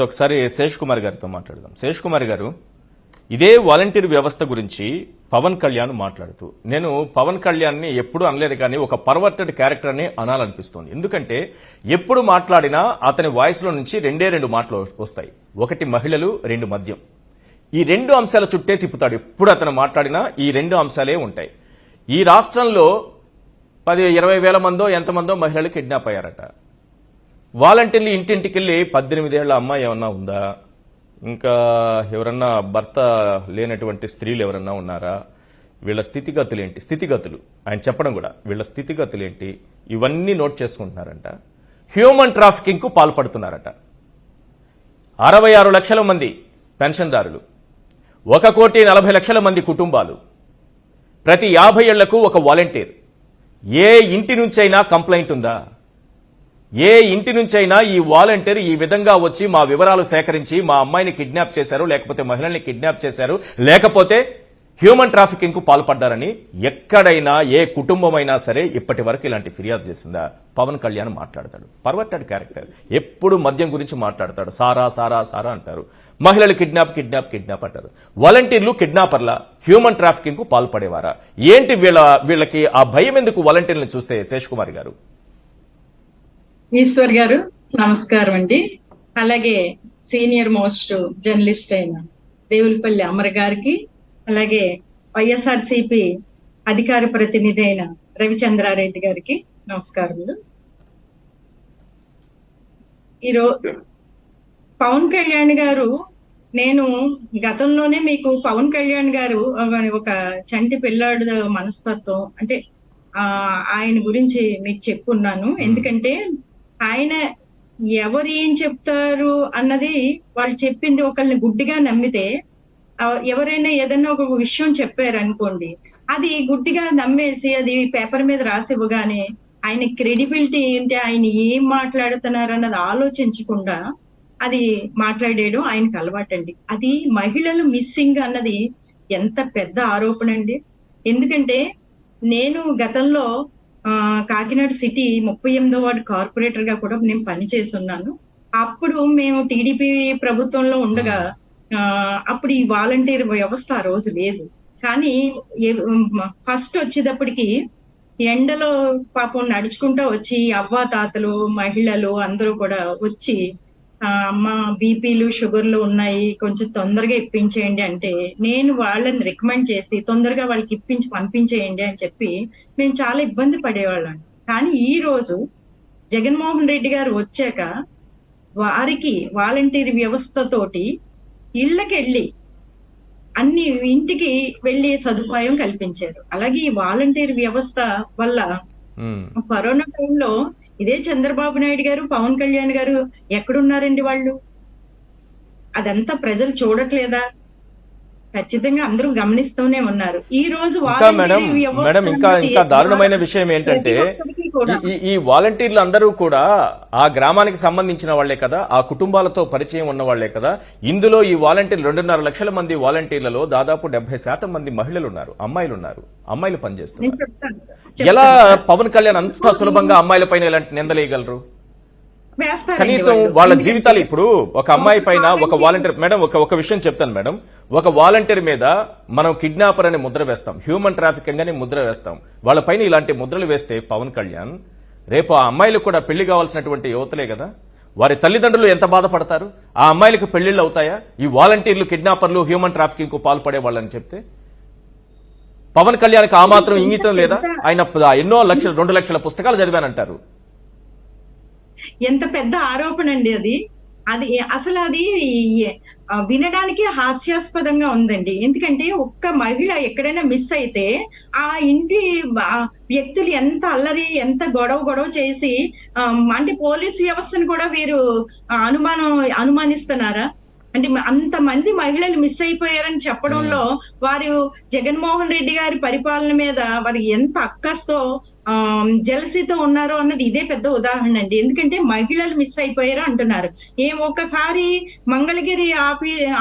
ఒకసారి శేష్ కుమార్ గారితో మాట్లాడదాం. శేష్ కుమార్ గారు, ఇదే వాలంటీర్ వ్యవస్థ గురించి పవన్ కళ్యాణ్ మాట్లాడుతూ, నేను పవన్ కళ్యాణ్ ని ఎప్పుడు అనలేదు కానీ ఒక పర్వర్టెడ్ క్యారెక్టర్ అని అనాలనిపిస్తోంది. ఎందుకంటే ఎప్పుడు మాట్లాడినా అతని వాయిస్ లో నుంచి రెండు మాటలు వస్తాయి. ఒకటి మహిళలు, రెండు మద్యం. ఈ రెండు అంశాల చుట్టే తిప్పుతాడు. ఎప్పుడు అతను మాట్లాడినా ఈ రెండు అంశాలే ఉంటాయి. ఈ రాష్ట్రంలో 10-20 వేల మందో ఎంతమందో మహిళలు కిడ్నాప్ అయ్యారట. వాలంటీర్లు ఇంటింటికెళ్ళి 18 ఏళ్ల అమ్మాయి ఏమన్నా ఉందా, ఇంకా ఎవరన్నా భర్త లేనటువంటి స్త్రీలు ఎవరన్నా ఉన్నారా, వీళ్ళ స్థితిగతులు ఆయన చెప్పడం కూడా, వీళ్ళ స్థితిగతులేంటి, ఇవన్నీ నోట్ చేసుకుంటున్నారంట. హ్యూమన్ ట్రాఫికింగ్ కు పాల్పడుతున్నారట. 66 లక్షల మంది పెన్షన్దారులు, 1,40,00,000 మంది కుటుంబాలు, ప్రతి 50 ఏళ్లకు ఒక వాలంటీర్. ఏ ఇంటి నుంచైనా కంప్లైంట్ ఉందా? ఏ ఇంటి నుంచైనా ఈ వాలంటీర్ ఈ విధంగా వచ్చి మా వివరాలు సేకరించి మా అమ్మాయిని కిడ్నాప్ చేశారు, లేకపోతే మహిళల్ని కిడ్నాప్ చేశారు, లేకపోతే హ్యూమన్ ట్రాఫికింగ్ కు పాల్పడ్డారని ఎక్కడైనా ఏ కుటుంబమైనా సరే ఇప్పటి వరకు ఇలాంటి ఫిర్యాదు చేసిందా? పవన్ కళ్యాణ్ మాట్లాడతాడు. Perverted character. ఎప్పుడు మద్యం గురించి మాట్లాడతాడు. సారా సారా సారా అంటారు. మహిళలు కిడ్నాప్ అంటారు. వాలంటీర్లు కిడ్నాపర్ల, హ్యూమన్ ట్రాఫికింగ్ కు పాల్పడేవారా? ఏంటి వీళ్ళకి ఆ భయం ఎందుకు వాలంటీర్లను చూస్తే? శేష్ కుమార్ గారు. ఈశ్వర్ గారు నమస్కారం అండి. అలాగే సీనియర్ మోస్ట్ జర్నలిస్ట్ అయిన దేవులపల్లి అమర్ గారికి, అలాగే వైఎస్ఆర్సీపీ అధికార ప్రతినిధి అయిన రవిచంద్రారెడ్డి గారికి నమస్కారములు. ఈరోజు పవన్ కళ్యాణ్ గారు, నేను గతంలోనే మీకు పవన్ కళ్యాణ్ గారు ఒక చంటి పిల్లాడు మనస్తత్వం అంటే ఆయన గురించి మీకు చెప్పున్నాను. ఎందుకంటే ఆయన ఎవరు ఏం చెప్తారు అన్నది, వాళ్ళు చెప్పింది ఒకళ్ళని గుడ్డిగా నమ్మితే, ఎవరైనా ఏదైనా ఒక విషయం చెప్పారు అనుకోండి, అది గుడ్డిగా నమ్మేసి అది పేపర్ మీద రాసి ఇవ్వగానే ఆయన క్రెడిబిలిటీ ఏంటి, ఆయన ఏం మాట్లాడుతున్నారు అన్నది ఆలోచించకుండా అది మాట్లాడేయడం ఆయనకు అలవాటండి. అది మహిళలు మిస్సింగ్ అన్నది ఎంత పెద్ద ఆరోపణ అండి. ఎందుకంటే నేను గతంలో కాకినాడ సిటీ 38వ వార్డు కార్పొరేటర్ గా కూడా నేను పనిచేస్తున్నాను. అప్పుడు మేము టీడీపీ ప్రభుత్వంలో ఉండగా అప్పుడు ఈ వాలంటీర్ వ్యవస్థ ఆ రోజు లేదు. కానీ ఫస్ట్ వచ్చేటప్పటికి ఎండలో పాపం నడుచుకుంటూ వచ్చి అవ్వ తాతలు, మహిళలు అందరూ కూడా వచ్చి, అమ్మ బీపీలు షుగర్లు ఉన్నాయి, కొంచెం తొందరగా ఇప్పించేయండి అంటే, నేను వాళ్ళని రికమెండ్ చేసి తొందరగా వాళ్ళకి ఇప్పించి పంపించేయండి అని చెప్పి మేము చాలా ఇబ్బంది పడేవాళ్ళం. కానీ ఈ రోజు జగన్మోహన్ రెడ్డి గారు వచ్చాక వారికి వాలంటీర్ వ్యవస్థతోటి ఇళ్ళకెళ్ళి అన్ని ఇంటికి వెళ్లి సదుపాయం కల్పించారు. అలాగే ఈ వాలంటీర్ వ్యవస్థ వల్ల కరోనా టైంలో ఇదే చంద్రబాబు నాయుడు గారు, పవన్ కళ్యాణ్ గారు ఎక్కడున్నారండి? వాళ్ళు అదంతా ప్రజలు చూడట్లేదా? ఖచ్చితంగా అందరూ గమనిస్తూనే ఉన్నారు. ఈ రోజు మేడం ఇంకా దారుణమైన విషయం ఏంటంటే, ఈ వాలంటీర్లు అందరూ కూడా ఆ గ్రామానికి సంబంధించిన వాళ్లే కదా, ఆ కుటుంబాలతో పరిచయం ఉన్న వాళ్లే కదా. ఇందులో ఈ వాలంటీర్లు 2.5 లక్షల మంది వాలంటీర్లలో దాదాపు 70% మంది మహిళలు ఉన్నారు, అమ్మాయిలు ఉన్నారు, అమ్మాయిలు పనిచేస్తున్నారు. ఎలా పవన్ కళ్యాణ్ అంత సులభంగా అమ్మాయిల పైన ఇలాంటి నిందలేయగలరు? కనీసం వాళ్ళ జీవితాలు, ఇప్పుడు ఒక అమ్మాయి పైన ఒక వాలంటీర్, మేడం ఒక విషయం చెప్తాను మేడం, ఒక వాలంటీర్ మీద మనం కిడ్నాపర్ అని ముద్ర వేస్తాం, హ్యూమన్ ట్రాఫికింగ్ అని ముద్ర వేస్తాం. వాళ్ళ పైన ఇలాంటి ముద్రలు వేస్తే పవన్ కళ్యాణ్, రేపు ఆ అమ్మాయిలు కూడా పెళ్లి కావాల్సినటువంటి యువతలే కదా, వారి తల్లిదండ్రులు ఎంత బాధపడతారు? ఆ అమ్మాయిలకు పెళ్లిళ్ళు అవుతాయా ఈ వాలంటీర్లు, కిడ్నాపర్లు, హ్యూమన్ ట్రాఫికింగ్ కు పాల్పడే వాళ్ళని చెప్తే? పవన్ కళ్యాణ్కి ఆ మాత్రం ఇంగితం లేదా? ఆయన ఎన్నో లక్షల 2 లక్షల పుస్తకాలు చదివానంటారు. ఎంత పెద్ద ఆరోపణ అండి అది. అది అసలు అది వినడానికి హాస్యాస్పదంగా ఉందండి. ఎందుకంటే ఒక్క మహిళ ఎక్కడైనా మిస్ అయితే ఆ ఇంటి వ్యక్తులు ఎంత అల్లరి, ఎంత గొడవ చేసి, అంటే పోలీస్ వ్యవస్థను కూడా వీరు అనుమానిస్తున్నారా? అంటే అంతమంది మహిళలు మిస్ అయిపోయారని చెప్పడంలో వారు జగన్మోహన్ రెడ్డి గారి పరిపాలన మీద వారు ఎంత అక్కస్తో జెలసీతో ఉన్నారో అన్నది ఇదే పెద్ద ఉదాహరణ అండి. ఎందుకంటే మహిళలు మిస్ అయిపోయారు అంటున్నారు. ఒకసారి మంగళగిరి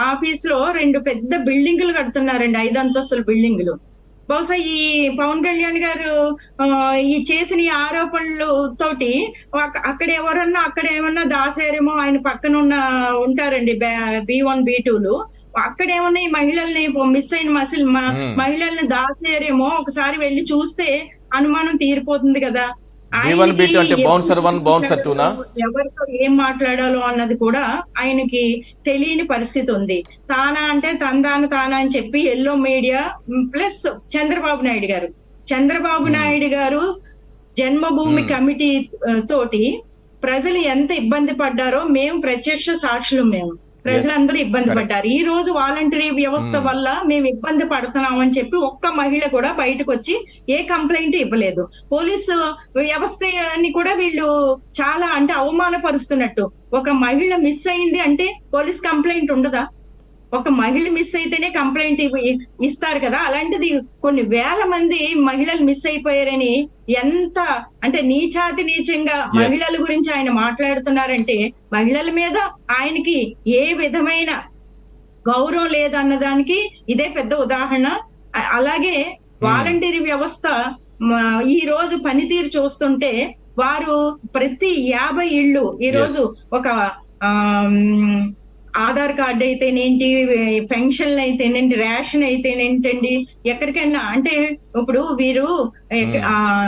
ఆఫీస్ లో 2 పెద్ద బిల్డింగులు కడుతున్నారండి, 5 అంతస్తుల బిల్డింగులు. బహుశా ఈ పవన్ కళ్యాణ్ గారు ఈ చేసిన ఈ ఆరోపణలు తోటి అక్కడ ఎవరన్నా అక్కడ ఏమన్నా దాసారేమో, ఆయన పక్కన ఉంటారండి B1 B2లు, అక్కడ ఏమన్నా ఈ మహిళల్ని మిస్ అయిన మహిళల్ని దాసారేమో, ఒకసారి వెళ్ళి చూస్తే అనుమానం తీరిపోతుంది కదా. B1 B2 అంటే బౌన్సర్ 1 బౌన్సర్ 2 నా? ఎవరితో ఏం మాట్లాడాలో అన్నది కూడా ఆయనకి తెలియని పరిస్థితి ఉంది. తానా అంటే తానా అని చెప్పి yellow media plus Chandrababu Naidu గారు జన్మభూమి కమిటీ తోటి ప్రజలు ఎంత ఇబ్బంది పడ్డారో మేము ప్రత్యక్ష సాక్షులు. ప్రజలందరూ ఇబ్బంది పడ్డారు. ఈ రోజు వాలంటరీ వ్యవస్థ వల్ల మేము ఇబ్బంది పడుతున్నాం అని చెప్పి ఒక్క మహిళ కూడా బయటకు వచ్చి ఏ కంప్లైంట్ ఇవ్వలేదు. పోలీసు వ్యవస్థని కూడా వీళ్ళు చాలా అంటే అవమానపరుస్తున్నట్టు. ఒక మహిళ మిస్ అయింది అంటే పోలీస్ కంప్లైంట్ ఉండదా? ఒక మహిళ మిస్ అయితేనే కంప్లైంట్ ఇస్తారు కదా. అలాంటిది కొన్ని వేల మంది మహిళలు మిస్ అయిపోయారని ఎంత అంటే నీచంగా మహిళల గురించి ఆయన మాట్లాడుతున్నారంటే, మహిళల మీద ఆయనకి ఏ విధమైన గౌరవం లేదన్నదానికి ఇదే పెద్ద ఉదాహరణ. అలాగే వాలంటీర్ వ్యవస్థ ఈ రోజు పనితీరు చూస్తుంటే, వారు ప్రతి 50 ఇళ్ళు ఈ రోజు ఒక ఆధార్ కార్డు అయితేనేంటి, పెన్షన్లు అయితేనేంటి, రేషన్ అయితేనేంటండి, ఎక్కడికైనా అంటే ఇప్పుడు వీరు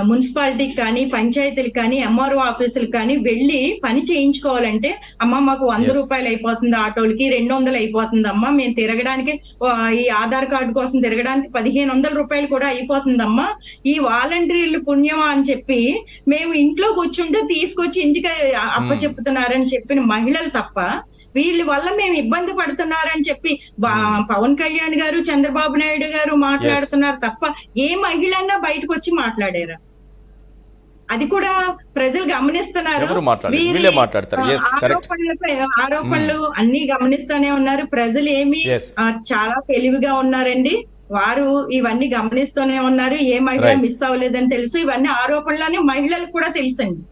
మున్సిపాలిటీకి కానీ పంచాయతీలకు కానీ MRO ఆఫీసులకు కానీ వెళ్ళి పని చేయించుకోవాలంటే, అమ్మ మాకు 100 రూపాయలు అయిపోతుంది, ఆటోలకి 200 అయిపోతుంది అమ్మా, మేము తిరగడానికి ఈ ఆధార్ కార్డు కోసం తిరగడానికి 1500 రూపాయలు కూడా అయిపోతుందమ్మా, ఈ వాలంటీర్లు పుణ్యమా అని చెప్పి మేము ఇంట్లో కూర్చుంటే తీసుకొచ్చి ఇంటికి అప్పచెప్పుతున్నారని చెప్పిన మహిళలు తప్ప, వీళ్ళ వల్ల మేము ఇబ్బంది పడుతున్నారని చెప్పి పవన్ కళ్యాణ్ గారు చంద్రబాబు నాయుడు గారు మాట్లాడుతున్నారు తప్ప ఏ మహిళన్నా బయటకు వచ్చి మాట్లాడారా? అది కూడా ప్రజలు గమనిస్తున్నారు. ఆరోపణలు అన్ని గమనిస్తూనే ఉన్నారు. ప్రజలు ఏమి చాలా తెలివిగా ఉన్నారండి. వారు ఇవన్నీ గమనిస్తూనే ఉన్నారు. ఏ మహిళ మిస్ అవ్వలేదని తెలుసు. ఇవన్నీ ఆరోపణలని మహిళలకు కూడా తెలుసండి.